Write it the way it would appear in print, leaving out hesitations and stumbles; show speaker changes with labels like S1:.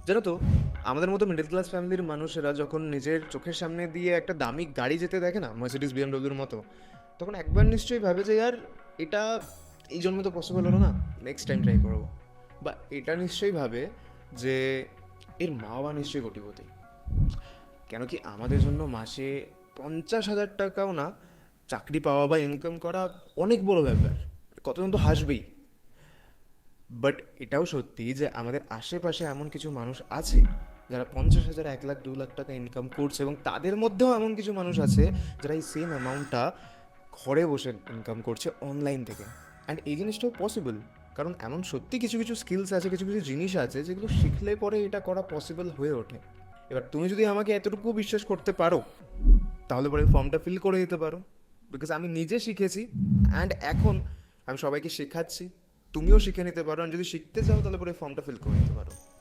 S1: জানো তো, আমাদের মতো মিডল ক্লাস ফ্যামিলির মানুষেরা যখন নিজের চোখের সামনে দিয়ে একটা দামি গাড়ি যেতে দেখে না, মার্সিডিস বিএমডব্লিউর মতো, তখন একবার নিশ্চয়ই ভাবে যে ইয়ার এটা এই জন্মে তো পসিবল হলো না, নেক্সট টাইম ট্রাই করবো। বা এটা নিশ্চয়ই ভাবে যে এর মা বাবা নিশ্চয়ই কোটিপতি। কেন কি আমাদের জন্য মাসে 50,000 টাকাও না চাকরি পাওয়া বা ইনকাম করা অনেক বড় ব্যাপার। কতজন তো হাসবেই। বাট এটাও সত্যি যে আমাদের আশেপাশে এমন কিছু মানুষ আছে যারা 50,000, 1 লাখ, 2 লাখ টাকা ইনকাম করছে, এবং তাদের মধ্যেও এমন কিছু মানুষ আছে যারা এই সেম অ্যামাউন্টটা ঘরে বসে ইনকাম করছে অনলাইন থেকে। অ্যান্ড এই জিনিসটাও পসিবল, কারণ এমন সত্যি কিছু কিছু স্কিলস আছে, কিছু কিছু জিনিস আছে যেগুলো শিখলে পরে এটা করা পসিবল হয়ে ওঠে। এবার তুমি যদি আমাকে এতটুকু বিশ্বাস করতে পারো, তাহলে পরে ফর্মটা ফিল করে দিতে পারো। বিকজ আমি নিজে শিখেছি, অ্যান্ড এখন আমি সবাইকে শেখাচ্ছি। তুমিও শিখে নিতে পারো, আর যদি শিখতে চাও তাহলে পরে ফর্মটা ফিল করে নিতে পারো।